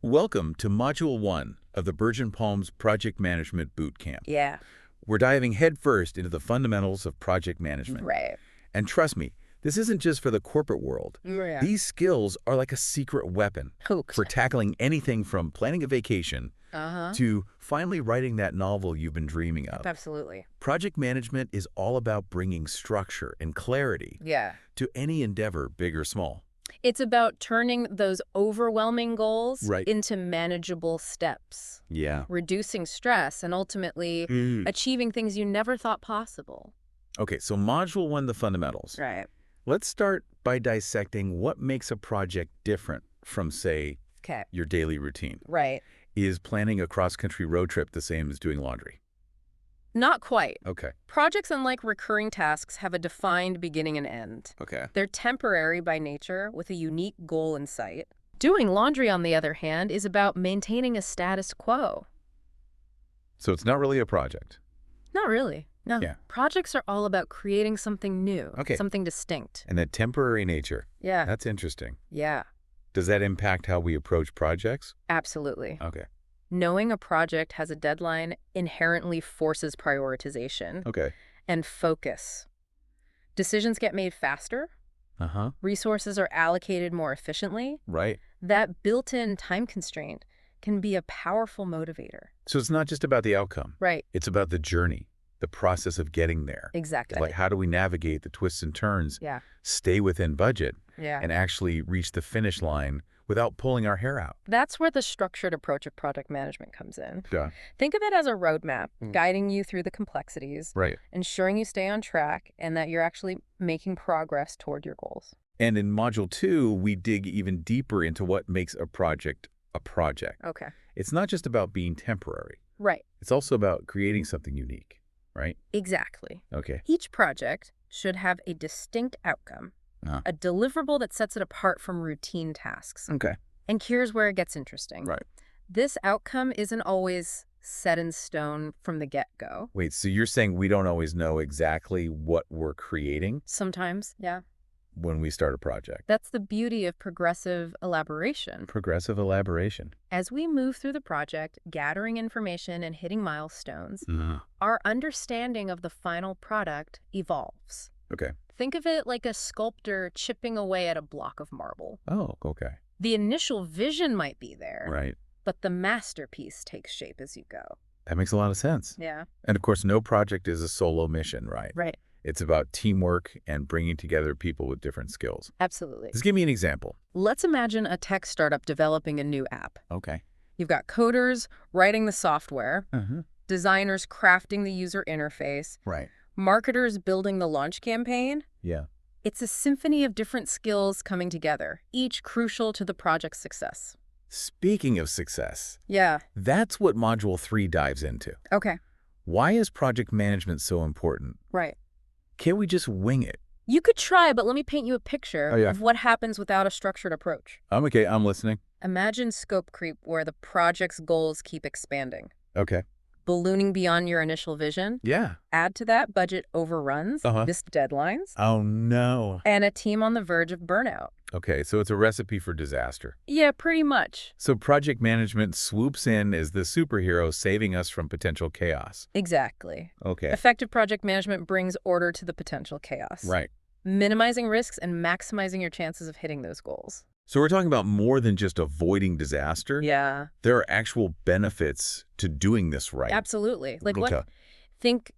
Welcome to Module 1 of the Burgeon Palms Project Management Bootcamp. Yeah, We're diving headfirst into the fundamentals of project management. right. And trust me, this isn't just for the corporate world. Yeah. These skills are like a secret weapon Hooked. for tackling anything from planning a vacation Uh-huh. to finally writing that novel you've been dreaming of. Absolutely. Project management is all about bringing structure and clarity Yeah. to any endeavor, big or small. It's about turning those overwhelming goals Right. into manageable steps, Yeah. reducing stress, and ultimately achieving things you never thought possible. Okay, so Module 1, the fundamentals. Right. Let's start by dissecting what makes a project different from, say, Okay. your daily routine. Right. Is planning a cross-country road trip the same as doing laundry? Not quite. Okay. Projects, unlike recurring tasks, have a defined beginning and end. Okay. They're temporary by nature with a unique goal in sight. Doing laundry, on the other hand, is about maintaining a status quo. So it's not really a project. Not really. No. Yeah. Projects are all about creating something new, Okay. something distinct. And that temporary nature, Yeah. that's interesting. Yeah, Does that impact how we approach projects? absolutely. Okay. Knowing a project has a deadline inherently forces prioritization Okay. and focus. Decisions get made faster, Uh-huh. resources are allocated more efficiently. Right. That built-in time constraint can be a powerful motivator. So it's not just about the outcome. Right, It's about the journey, the process of getting there. exactly. Like, how do we navigate the twists and turns, Yeah, stay within budget, yeah. and actually reach the finish line without pulling our hair out? That's where the structured approach of project management comes in. Yeah. Think of it as a roadmap, Mm. guiding you through the complexities, Right. ensuring you stay on track, and that you're actually making progress toward your goals. And in Module 2, we dig even deeper into what makes a project a project. Okay. It's not just about being temporary. Right. It's also about creating something unique, right? Exactly. Okay. Each project should have a distinct outcome, Uh-huh. a deliverable that sets it apart from routine tasks. Okay. And here's where it gets interesting. Right. This outcome isn't always set in stone from the get-go. Wait, so you're saying we don't always know exactly what we're creating Sometimes, yeah. when we start a project? That's the beauty of progressive elaboration. Progressive elaboration. As we move through the project, gathering information and hitting milestones, Uh-huh. our understanding of the final product evolves. Okay. Think of it like a sculptor chipping away at a block of marble. Oh, okay. The initial vision might be there, Right. but the masterpiece takes shape as you go. That makes a lot of sense. Yeah. And of course, no project is a solo mission, right? Right. It's about teamwork and bringing together people with different skills. Absolutely. Just give me an example. Let's imagine a tech startup developing a new app. Okay. You've got coders writing the software, Uh-huh. designers crafting the user interface, Right. marketers building the launch campaign. Yeah. It's a symphony of different skills coming together, each crucial to the project's success. Speaking of success, Yeah. that's what Module 3 dives into. Okay. Why is project management so important? Right. Can't we just wing it? You could try, but let me paint you a picture Oh, yeah. of what happens without a structured approach. I'm okay. I'm listening. Imagine scope creep where the project's goals keep expanding, Okay. ballooning beyond your initial vision. Yeah. Add to that budget overruns, Uh-huh. missed deadlines, Oh, no. and a team on the verge of burnout. Okay, so it's a recipe for disaster. Yeah, pretty much. So project management swoops in as the superhero saving us from potential chaos. Exactly. Okay. Effective project management brings order to the potential chaos, Right. minimizing risks and maximizing your chances of hitting those goals. So we're talking about more than just avoiding disaster. Yeah, There are actual benefits to doing this right. absolutely. Like Okay. what? Think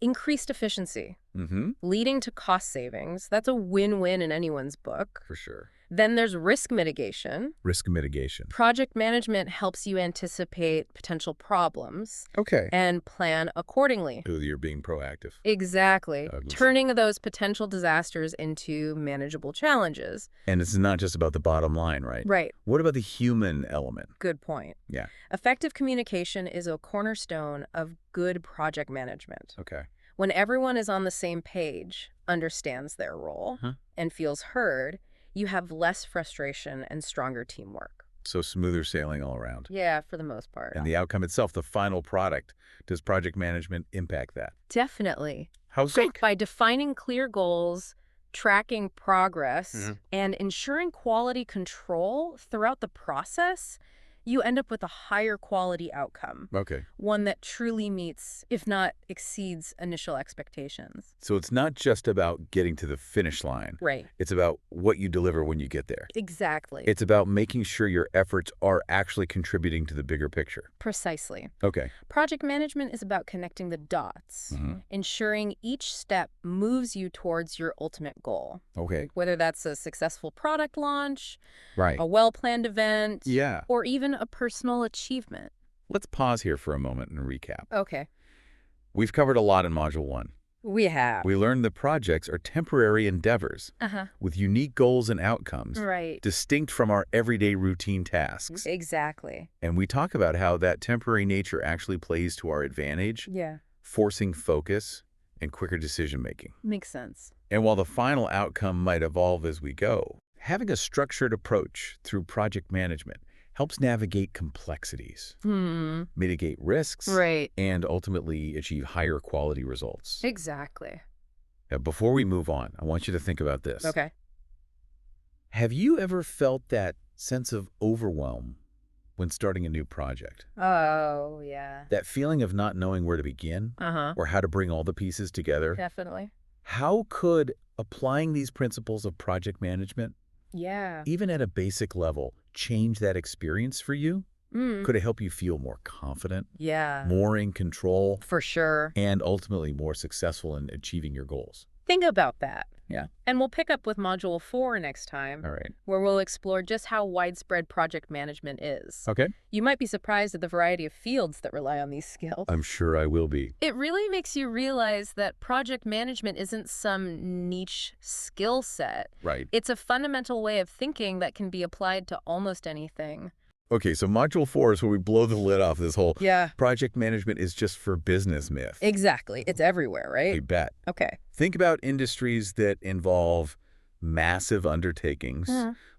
increased efficiency, Mm-hmm. leading to cost savings. That's a win-win in anyone's book. For sure. Then there's risk mitigation. Risk mitigation. Project management helps you anticipate potential problems Okay. and plan accordingly. Ooh, you're being proactive. Exactly. Douglas. Turning those potential disasters into manageable challenges. And it's not just about the bottom line, right? Right. What about the human element? Good point. Yeah. Effective communication is a cornerstone of good project management. Okay. When everyone is on the same page, understands their role, Huh. and feels heard, you have less frustration and stronger teamwork. So smoother sailing all around. Yeah, for the most part. And the outcome itself, the final product, does project management impact that? Definitely. How so? By defining clear goals, tracking progress, Hmm. and ensuring quality control throughout the process, you end up with a higher quality outcome, Okay. one that truly meets, if not exceeds, initial expectations. So it's not just about getting to the finish line. Right. It's about what you deliver when you get there. Exactly. It's about making sure your efforts are actually contributing to the bigger picture. Precisely. Okay. Project management is about connecting the dots, Hmm. ensuring each step moves you towards your ultimate goal. Okay. Whether that's a successful product launch, Right. a well-planned event, Yeah. or even a personal achievement. Let's pause here for a moment and recap. Okay. We've covered a lot in Module 1. We have. We learned that projects are temporary endeavors Uh-huh. with unique goals and outcomes, Right. distinct from our everyday routine tasks. Exactly. And we talk about how that temporary nature actually plays to our advantage, Yeah. forcing focus and quicker decision-making. Makes sense. And while the final outcome might evolve as we go, having a structured approach through project management helps navigate complexities, mitigate risks, Right. and ultimately achieve higher quality results. Exactly. Now, before we move on, I want you to think about this. Okay. Have you ever felt that sense of overwhelm when starting a new project? Oh, yeah. That feeling of not knowing where to begin Uh-huh. or how to bring all the pieces together? Definitely. How could applying these principles of project management, Yeah. even at a basic level, change that experience for you? Mm. Could it help you feel more confident, Yeah. more in control, For sure. and ultimately more successful in achieving your goals? Think about that. Yeah. And we'll pick up with Module 4 next time, All right. where we'll explore just how widespread project management is. Okay. You might be surprised at the variety of fields that rely on these skills. I'm sure I will be. It really makes you realize that project management isn't some niche skill set. Right. It's a fundamental way of thinking that can be applied to almost anything. Okay, so Module 4 is where we blow the lid off this whole Yeah. project management is just for business myth. Exactly. It's everywhere, We right? bet. Okay. Think about industries that involve massive undertakings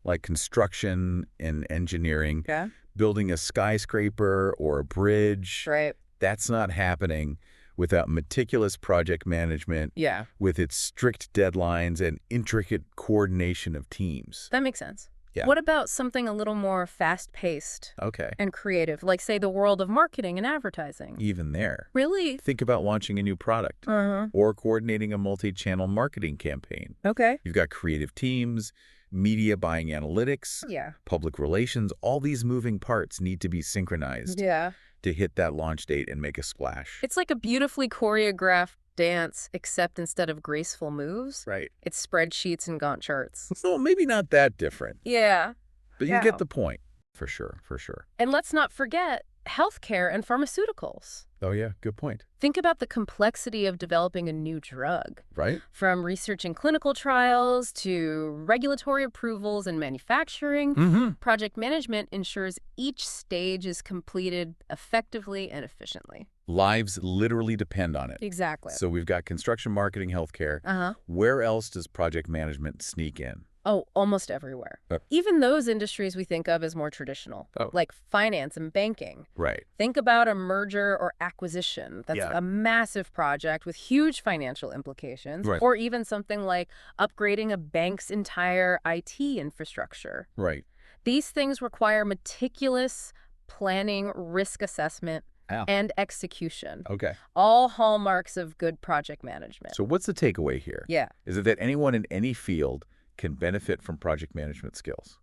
like construction and engineering, Yeah. building a skyscraper or a bridge. Right. That's not happening without meticulous project management, Yeah. with its strict deadlines and intricate coordination of teams. That makes sense. Yeah. What about something a little more fast-paced Okay. and creative, like, say, the world of marketing and advertising? Even there. Really? Think about launching a new product Uh-huh. or coordinating a multi-channel marketing campaign. Okay. You've got creative teams, media buying analytics, Yeah. public relations. All these moving parts need to be synchronized Yeah. to hit that launch date and make a splash. It's like a beautifully choreographed dance, except instead of graceful moves, Right. it's spreadsheets and Gantt charts. Well, maybe not that different, Yeah. but you Yeah. get the point. For sure, for sure. And let's not forget healthcare and pharmaceuticals. Oh, yeah, good point. Think about the complexity of developing a new drug. Right? From researching clinical trials to regulatory approvals and manufacturing, Mm-hmm. project management ensures each stage is completed effectively and efficiently. Lives literally depend on it. Exactly. So we've got construction, marketing, healthcare. Uh-huh. Where else does project management sneak in? Oh, almost everywhere. Even those industries we think of as more traditional, Oh. like finance and banking. Right. Think about a merger or acquisition. That's Yeah. a massive project with huge financial implications. Right. Or even something like upgrading a bank's entire IT infrastructure. Right. These things require meticulous planning, risk assessment, Ow. and execution. Okay. All hallmarks of good project management. So what's the takeaway here? Yeah. Is it that anyone in any field can benefit from project management skills?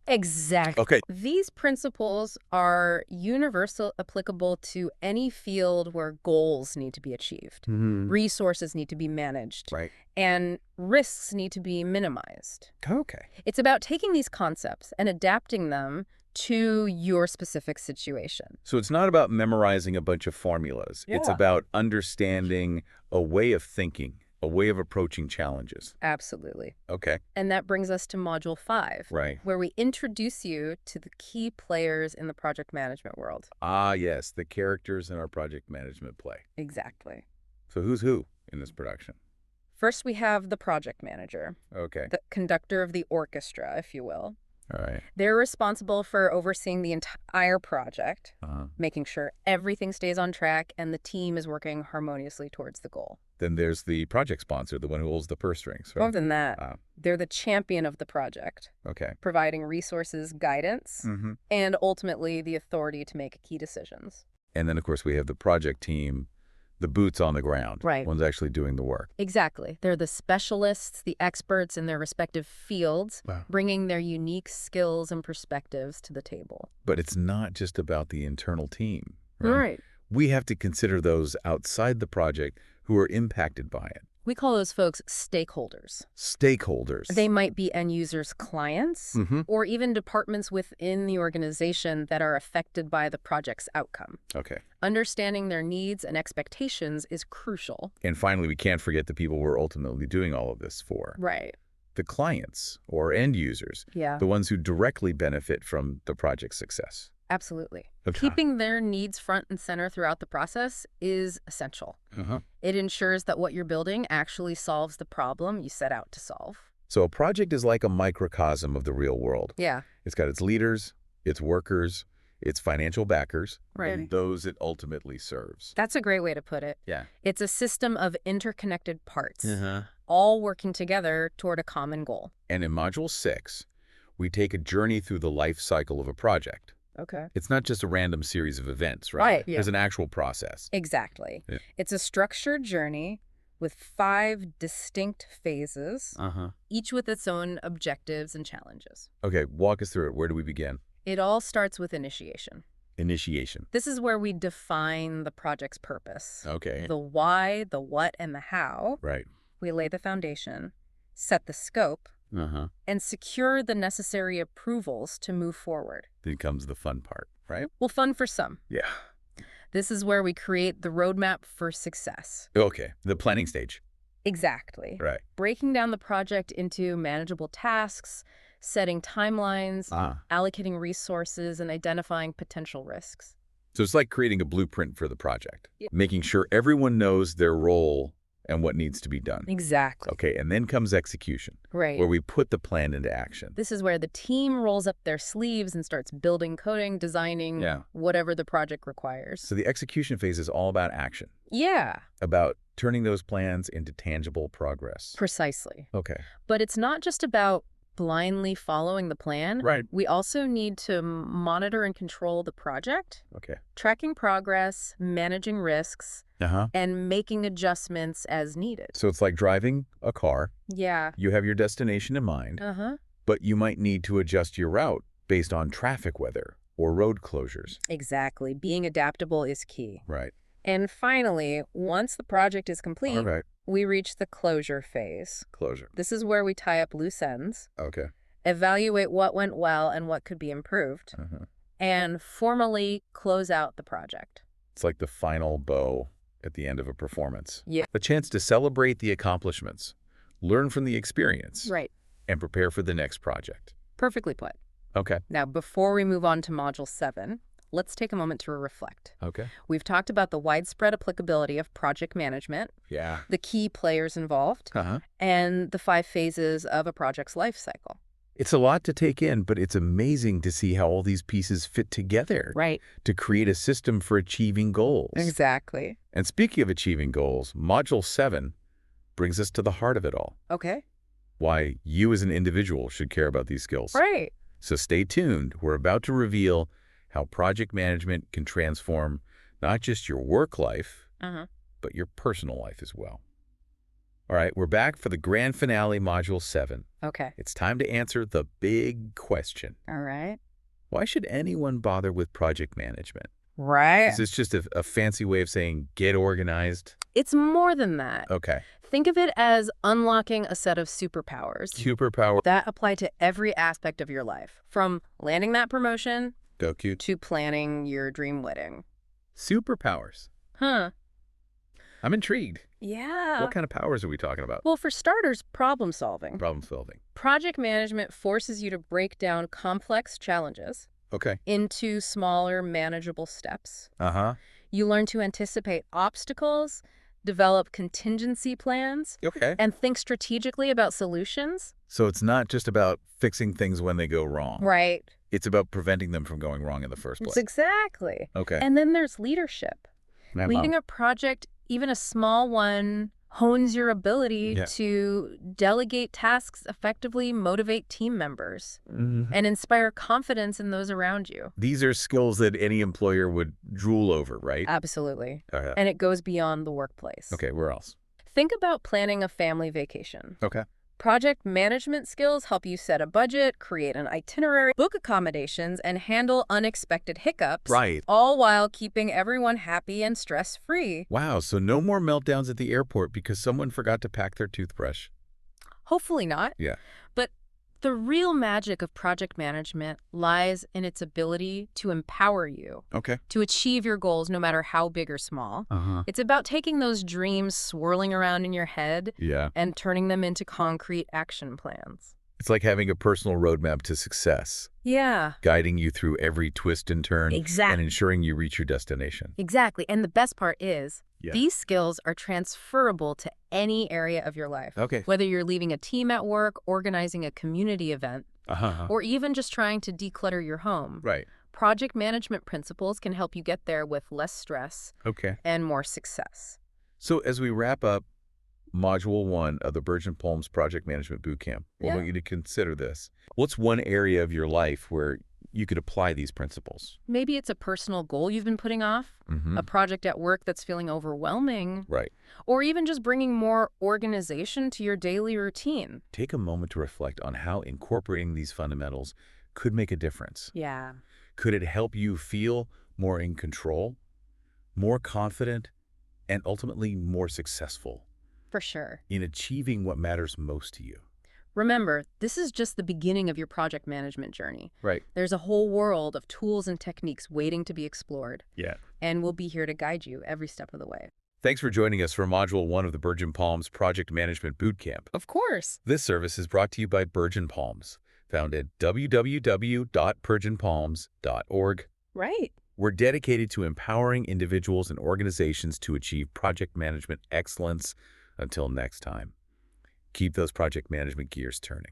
Exactly. Okay. These principles are universal, applicable to any field where goals need to be achieved, resources need to be managed, Right. and risks need to be minimized. Okay. It's about taking these concepts and adapting them to your specific situation. So it's not about memorizing a bunch of formulas. It's Yeah. about understanding a way of thinking, a way of approaching challenges. Absolutely. Okay. And that brings us to Module 5, Right. where we introduce you to the key players in the project management world. Ah, yes, the characters in our project management play. Exactly. So who's who in this production? First, we have the project manager, Okay. the conductor of the orchestra, if you will. All right. They're responsible for overseeing the entire project, making sure everything stays on track and the team is working harmoniously towards the goal. Then there's the project sponsor, the one who holds the purse strings. Right? More than that, they're the champion of the project, Okay. providing resources, guidance, and ultimately the authority to make key decisions. And then, of course, we have the project team, the boots on the ground. Right. One's actually doing the work. Exactly. They're the specialists, the experts in their respective fields, bringing their unique skills and perspectives to the table. But it's not just about the internal team. Right. We have to consider those outside the project who are impacted by it. We call those folks stakeholders. Stakeholders. They might be end users' clients or even departments within the organization that are affected by the project's outcome. Okay. Understanding their needs and expectations is crucial. And finally, we can't forget the people we're ultimately doing all of this for. Right. The clients or end users. Yeah. The ones who directly benefit from the project's success. Absolutely. Okay. Keeping their needs front and center throughout the process is essential. It ensures that what you're building actually solves the problem you set out to solve. So a project is like a microcosm of the real world. Yeah. It's got its leaders, its workers, its financial backers, Right. and those it ultimately serves. That's a great way to put it. Yeah. It's a system of interconnected parts, all working together toward a common goal. And in Module 6, we take a journey through the life cycle of a project. Okay. It's not just a random series of events, right? Right, yeah. There's an actual process. Exactly. Yeah. It's a structured journey with 5 distinct phases, each with its own objectives and challenges. Okay, walk us through it. Where do we begin? It all starts with initiation. Initiation. This is where we define the project's purpose. Okay. The why, the what, and the how. Right. We lay the foundation, set the scope, and secure the necessary approvals to move forward. Then comes the fun part, right? Well, fun for some. Yeah. This is where we create the roadmap for success. Okay, the planning stage. Exactly. Right. Breaking down the project into manageable tasks, setting timelines, allocating resources, and identifying potential risks. So it's like creating a blueprint for the project, making sure everyone knows their role and what needs to be done. Exactly. Okay, and then comes execution, Right. where we put the plan into action. This is where the team rolls up their sleeves and starts building, coding, designing, whatever the project requires. So the execution phase is all about action, Yeah, about turning those plans into tangible progress. precisely. Okay. But it's not just about blindly following the plan. Right. We also need to monitor and control the project, Okay. tracking progress, managing risks, and making adjustments as needed. So it's like driving a car. Yeah. You have your destination in mind, but you might need to adjust your route based on traffic weather or road closures. Exactly. Being adaptable is key. Right. And finally, once the project is complete, All right. we reach the closure phase. Closure. This is where we tie up loose ends, Okay. evaluate what went well and what could be improved, and formally close out the project. It's like the final bow at the end of a performance. Yeah. A chance to celebrate the accomplishments, learn from the experience, Right. and prepare for the next project. Perfectly put. Okay. Now, before we move on to Module 7, let's take a moment to reflect. Okay. We've talked about the widespread applicability of project management, Yeah. the key players involved, and the 5 phases of a project's life cycle. It's a lot to take in, but it's amazing to see how all these pieces fit together Right. to create a system for achieving goals. Exactly. And speaking of achieving goals, Module 7 brings us to the heart of it all. Okay. Why you as an individual should care about these skills. Right. So stay tuned. We're about to reveal how project management can transform not just your work life, but your personal life as well. All right, we're back for the grand finale, Module 7. Okay. It's time to answer the big question. All right. Why should anyone bother with project management? Right. Is this just a fancy way of saying get organized? It's more than that. Okay. Think of it as unlocking a set of superpowers Superpower. that apply to every aspect of your life, from landing that promotion Go cute. to planning your dream wedding. Superpowers. Huh. I'm intrigued. Yeah. What kind of powers are we talking about? Well, for starters, problem solving. Problem solving. Project management forces you to break down complex challenges Okay. into smaller, manageable steps. Uh-huh. You learn to anticipate obstacles, develop contingency plans, Okay. and think strategically about solutions. So it's not just about fixing things when they go wrong. Right. It's about preventing them from going wrong in the first place. Exactly. Okay. And then there's leadership. Wow. Leading a project, even a small one, hones your ability Yeah. to delegate tasks effectively, motivate team members, Mhm. and inspire confidence in those around you. These are skills that any employer would drool over, right? Absolutely. Yeah. And it goes beyond the workplace. Okay, where else? Think about planning a family vacation. Okay. Project management skills help you set a budget, create an itinerary, book accommodations, and handle unexpected hiccups, Right. all while keeping everyone happy and stress-free. Wow, so no more meltdowns at the airport because someone forgot to pack their toothbrush. Hopefully not. Yeah. But the real magic of project management lies in its ability to empower you Okay. to achieve your goals no matter how big or small. Uh-huh. It's about taking those dreams swirling around in your head Yeah. and turning them into concrete action plans. It's like having a personal roadmap to success, Yeah. guiding you through every twist and turn and Exactly. ensuring you reach your destination. Exactly. And the best part is, Yeah. these skills are transferable to any area of your life. Okay. Whether you're leading a team at work, organizing a community event, Uh-huh. or even just trying to declutter your home. Right. Project management principles can help you get there with less stress Okay. and more success. So as we wrap up Module 1 of the Virgin Palms Project Management Bootcamp, I want you to consider this. What's one area of your life where you could apply these principles? Maybe it's a personal goal you've been putting off, a project at work that's feeling overwhelming, Right. or even just bringing more organization to your daily routine. Take a moment to reflect on how incorporating these fundamentals could make a difference. Yeah. Could it help you feel more in control, more confident, and ultimately more successful For sure. in achieving what matters most to you? Remember, this is just the beginning of your project management journey. Right. There's a whole world of tools and techniques waiting to be explored, Yeah. and we'll be here to guide you every step of the way. Thanks for joining us for Module 1 of the Virgin Palms Project Management Bootcamp. Of course. This service is brought to you by Virgin Palms, found at www.virginpalms.org. Right. We're dedicated to empowering individuals and organizations to achieve project management excellence. Until next time, keep those project management gears turning.